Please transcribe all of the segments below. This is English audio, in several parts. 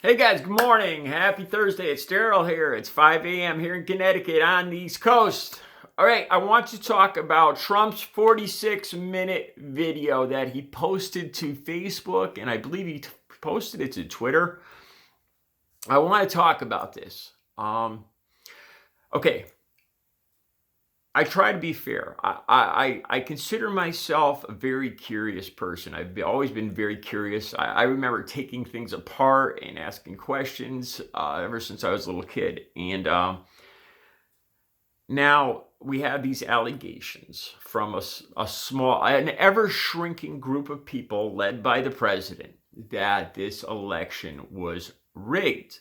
Hey guys, good morning. Happy Thursday. It's Daryl here. It's 5 a.m. here in Connecticut on the East Coast. All right, I want to talk about Trump's 46-minute video that he posted to Facebook, and I believe he posted it to Twitter. I want to talk about this. Okay, I try to be fair. I consider myself a very curious person. I've always been very curious. I remember taking things apart and asking questions ever since I was a little kid. And now we have these allegations from an ever-shrinking group of people led by the president that this election was rigged.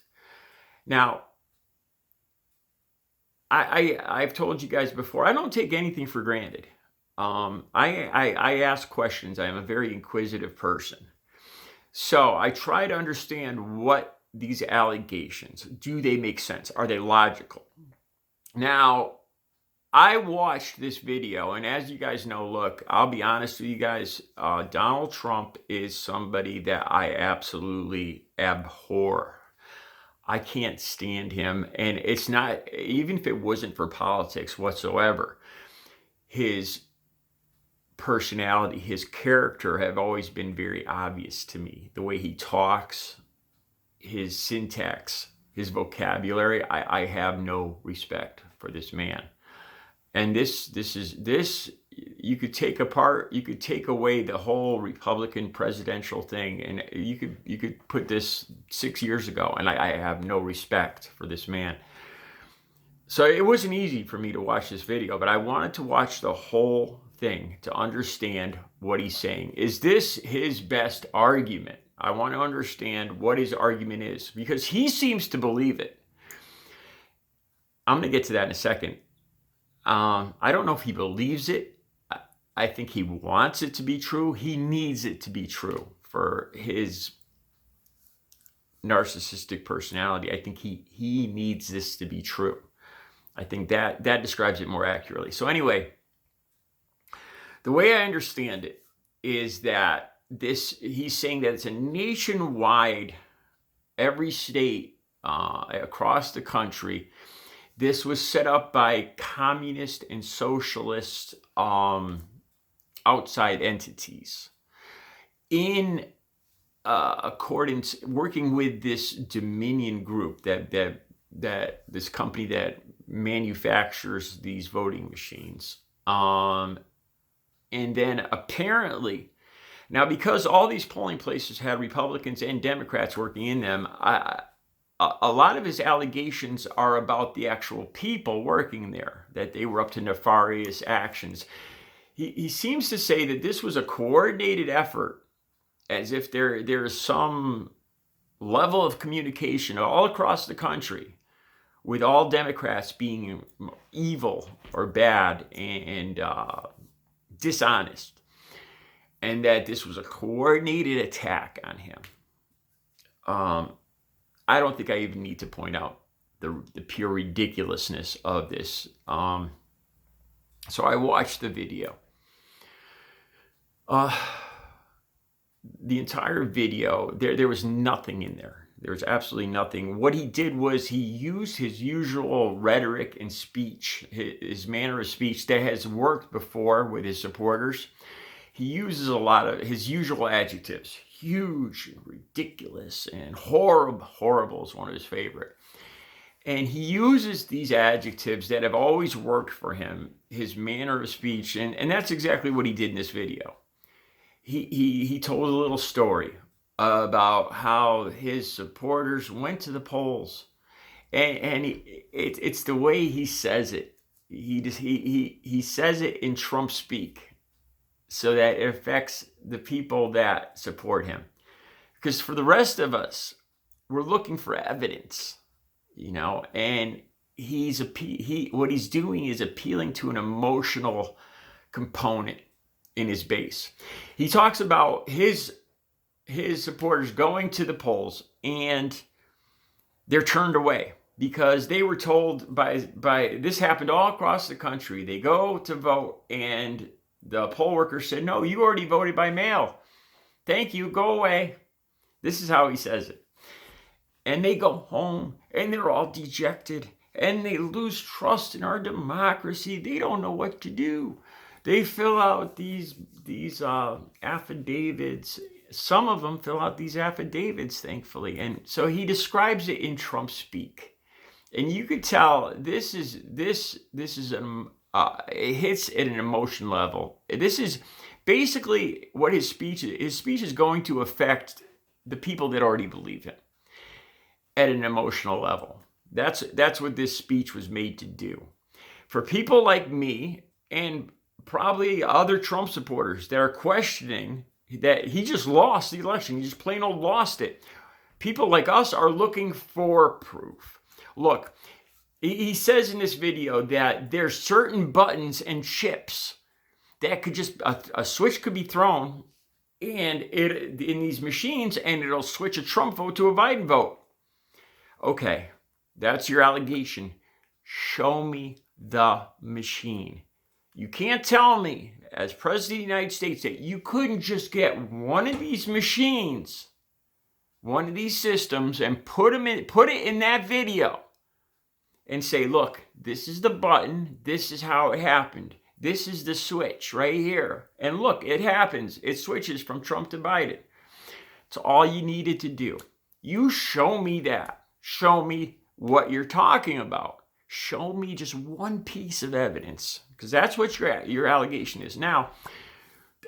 Now, I've told you guys before, I don't take anything for granted. I ask questions. I am a very inquisitive person. So I try to understand what these allegations, do they make sense? Are they logical? Now, I watched this video, and as you guys know, look, I'll be honest with you guys, Donald Trump is somebody that I absolutely abhor. I can't stand him, and it's not, even if it wasn't for politics whatsoever, his personality, his character have always been very obvious to me. The way he talks, his syntax, his vocabulary, I have no respect for this man. And this you could take apart, you could take away the whole Republican presidential thing, and you could put this 6 years ago, and I have no respect for this man. So it wasn't easy for me to watch this video, but I wanted to watch the whole thing to understand what he's saying. Is this his best argument? I want to understand what his argument is, because he seems to believe it. I'm going to get to that in a second. I don't know if he believes it. I think he wants it to be true. He needs it to be true for his narcissistic personality. I think he needs this to be true. I think that describes it more accurately. So anyway, the way I understand it is that he's saying that it's a nationwide, every state across the country. This was set up by communist and socialist outside entities in accordance, working with this Dominion group, that this company that manufactures these voting machines. And then apparently, now because all these polling places had Republicans and Democrats working in them, a lot of his allegations are about the actual people working there, that they were up to nefarious actions. He seems to say that this was a coordinated effort, as if there is some level of communication all across the country, with all Democrats being evil or bad and dishonest, and that this was a coordinated attack on him. I don't think I even need to point out the pure ridiculousness of this. So I watched the video. The entire video, there was nothing in there. There was absolutely nothing. What he did was he used his usual rhetoric and speech, his manner of speech that has worked before with his supporters. He uses a lot of his usual adjectives. Huge, ridiculous, and horrible. Horrible is one of his favorite. And he uses these adjectives that have always worked for him, his manner of speech, and that's exactly what he did in this video. He told a little story about how his supporters went to the polls, and it's the way he says it. He says it in Trump speak, so that it affects the people that support him. Because for the rest of us, we're looking for evidence, and what he's doing is appealing to an emotional component in his base. He talks about his supporters going to the polls, and they're turned away because they were told by this happened all across the country. They go to vote, and the poll worker said, "No, you already voted by mail. Thank you, go away." This is how he says it. And they go home and they're all dejected and they lose trust in our democracy. They don't know what to do. They fill out these affidavits. Some of them fill out these affidavits, thankfully. And so he describes it in Trump speak. And you could tell this is it hits at an emotion level. This is basically what his speech is. His speech is going to affect the people that already believe him at an emotional level. That's what this speech was made to do. For people like me and probably other Trump supporters that are questioning that he just lost the election, he just plain old lost it. People like us are looking for proof. Look, he says in this video that there's certain buttons and chips that could just, a switch could be thrown and it in these machines and it'll switch a Trump vote to a Biden vote. Okay, that's your allegation. Show me the machine. You can't tell me, as President of the United States, that you couldn't just get one of these machines, one of these systems, and put it in that video and say, look, this is the button, this is how it happened. This is the switch right here. And look, it happens. It switches from Trump to Biden. It's all you needed to do. You show me that. Show me what you're talking about. Show me just one piece of evidence, because that's what your allegation is. Now,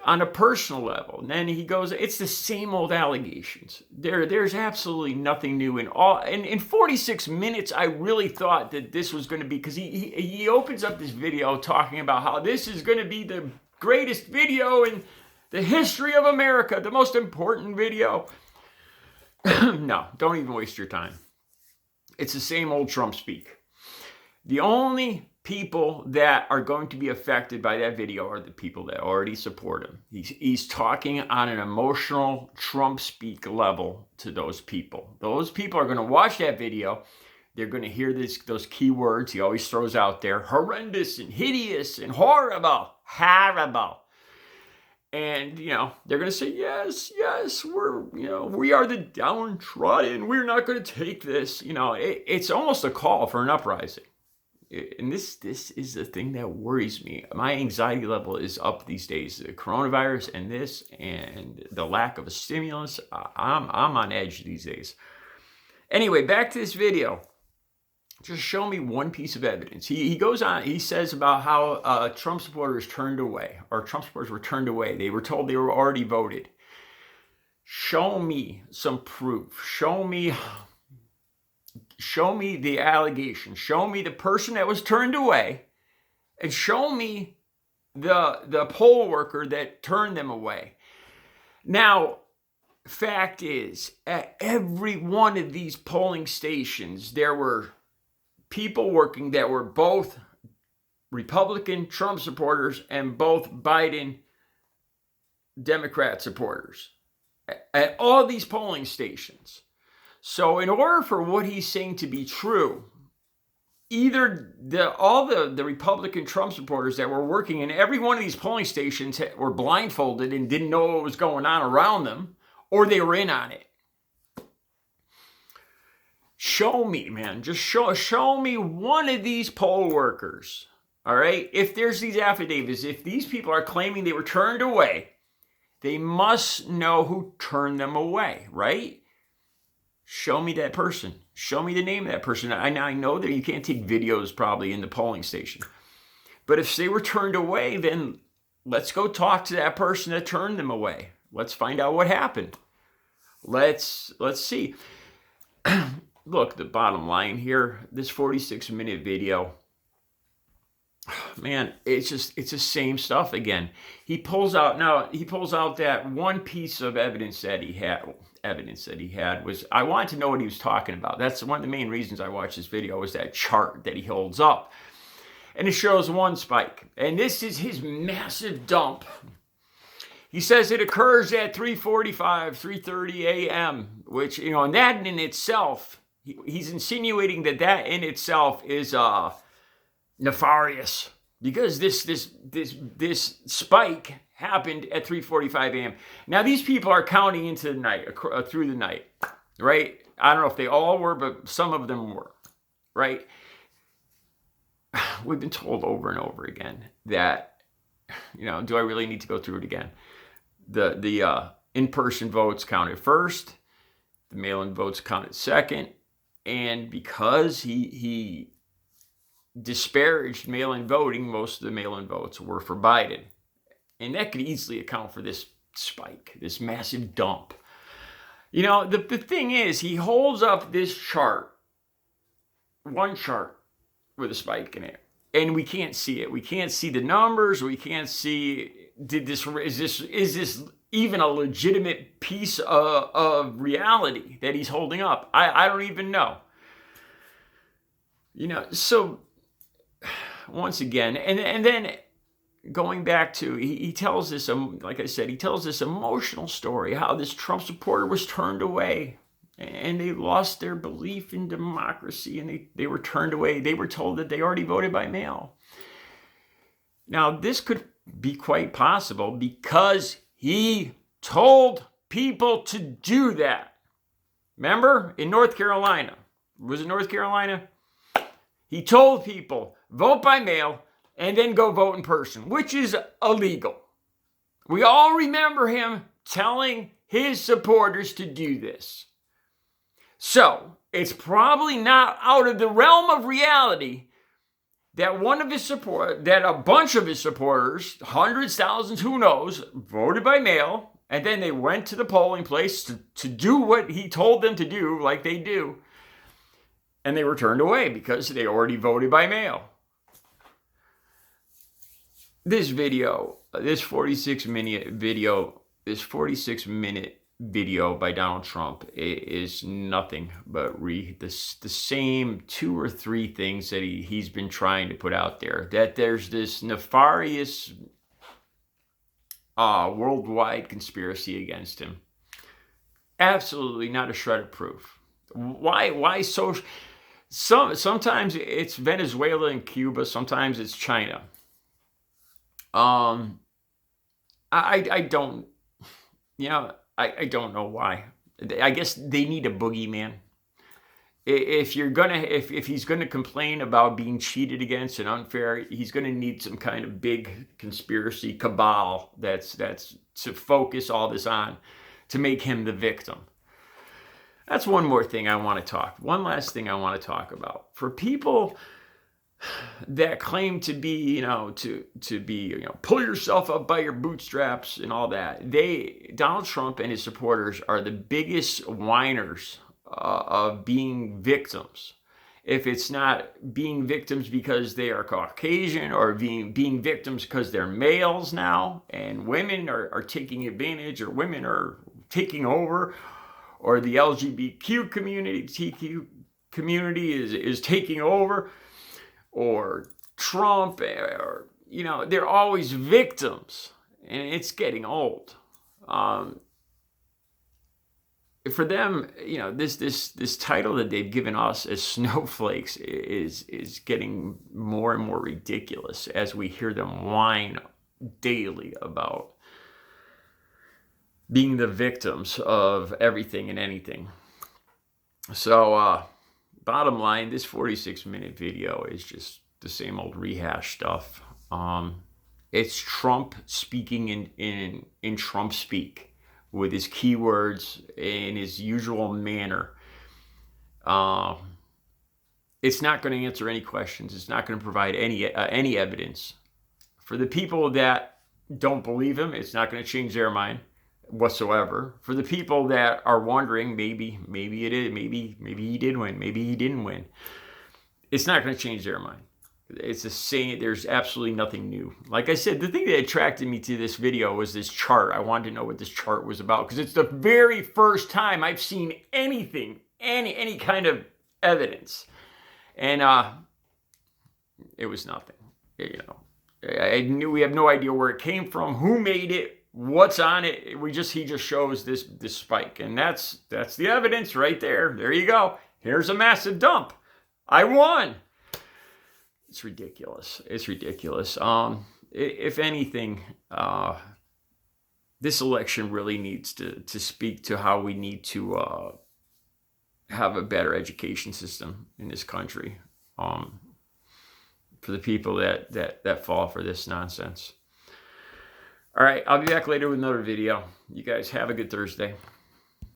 on a personal level, and then he goes, it's the same old allegations. There's absolutely nothing new in all. And in 46 minutes, I really thought that this was going to be, because he opens up this video talking about how this is going to be the greatest video in the history of America, the most important video. No, don't even waste your time. It's the same old Trump speak. The only people that are going to be affected by that video are the people that already support him. He's talking on an emotional Trump speak level to those people. Those people are going to watch that video. They're going to hear those key words he always throws out there: horrendous and hideous and horrible. And, they're going to say, yes, we are the downtrodden. We're not going to take this. It's almost a call for an uprising. And this is the thing that worries me. My anxiety level is up these days. The coronavirus and this and the lack of a stimulus. I'm on edge these days. Anyway, back to this video. Just show me one piece of evidence. He goes on, he says about how Trump supporters turned away, or Trump supporters were turned away. They were told they were already voted. Show me some proof. Show me the allegation. Show me the person that was turned away, and show me the poll worker that turned them away. Now, fact is, at every one of these polling stations, there were people working that were both Republican Trump supporters and both Biden Democrat supporters at all these polling stations. So in order for what he's saying to be true, either all the Republican Trump supporters that were working in every one of these polling stations were blindfolded and didn't know what was going on around them, or they were in on it. Show me, man. Just show me one of these poll workers. All right? If there's these affidavits, if these people are claiming they were turned away, they must know who turned them away, right? Show me that person. Show me the name of that person. I know that you can't take videos probably in the polling station. But if they were turned away, then let's go talk to that person that turned them away. Let's find out what happened. Let's see. Look, the bottom line here, this 46-minute video, man, it's the same stuff again. He pulls out that one piece of evidence that he had was, I wanted to know what he was talking about. That's one of the main reasons I watched this video, was that chart that he holds up. And it shows one spike. And this is his massive dump. He says it occurs at 3:30 a.m., which, and that in itself, he's insinuating that in itself is nefarious, because this spike happened at 3:45 a.m. Now these people are counting into the night, through the night, right? I don't know if they all were, but some of them were, right? We've been told over and over again that, do I really need to go through it again? The in-person votes counted first, the mail-in votes counted second, and because he disparaged mail-in voting, most of the mail-in votes were for Biden. And that could easily account for this spike, this massive dump. The thing is, he holds up this chart, one chart with a spike in it, and we can't see it. We can't see the numbers. We can't see, is this even a legitimate piece of reality that he's holding up? I don't even know. So once again, and then going back to, he tells this, like I said, he tells this emotional story, how this Trump supporter was turned away and they lost their belief in democracy and they were turned away. They were told that they already voted by mail. Now, this could be quite possible because he told people to do that. Remember, in North Carolina, was it North Carolina? He told people, vote by mail and then go vote in person, which is illegal. We all remember him telling his supporters to do this. So it's probably not out of the realm of reality that that a bunch of his supporters, hundreds, thousands, who knows, voted by mail, and then they went to the polling place to do what he told them to do, like they do, and they were turned away because they already voted by mail. This video, this 46-minute video by Donald Trump is nothing but the same 2 or 3 things that he's been trying to put out there. That there's this nefarious worldwide conspiracy against him. Absolutely not a shred of proof. Why so? Sometimes it's Venezuela and Cuba. Sometimes it's China. I don't, I don't know why. I guess they need a boogeyman. If he's gonna complain about being cheated against and unfair, he's gonna need some kind of big conspiracy cabal that's to focus all this on, to make him the victim. That's one last thing I want to talk about. For people that claim to be, pull yourself up by your bootstraps and all that, Donald Trump and his supporters are the biggest whiners of being victims. If it's not being victims because they are Caucasian, or being victims because they're males now, and women are taking advantage, or women are taking over, or the LGBTQ community is taking over, or Trump, or, they're always victims, and it's getting old. For them, this title that they've given us as snowflakes is getting more and more ridiculous as we hear them whine daily about being the victims of everything and anything. So, bottom line, this 46-minute video is just the same old rehash stuff. It's Trump speaking in Trump speak, with his keywords in his usual manner. It's not going to answer any questions. It's not going to provide any evidence. For the people that don't believe him, it's not going to change their mind whatsoever. For the people that are wondering, maybe it is, maybe he did win, maybe he didn't win, it's not going to change their mind. It's the same. There's absolutely nothing new. Like I said, the thing that attracted me to this video was this chart. I wanted to know what this chart was about, because it's the very first time I've seen anything, any kind of evidence, and it was nothing. I knew, we have no idea where it came from, who made it, what's on it. He just shows this spike, and that's the evidence right there. There you go. Here's a massive dump. I won. It's ridiculous. It's ridiculous. If anything, this election really needs to speak to how we need to have a better education system in this country for the people that fall for this nonsense. All right, I'll be back later with another video. You guys have a good Thursday.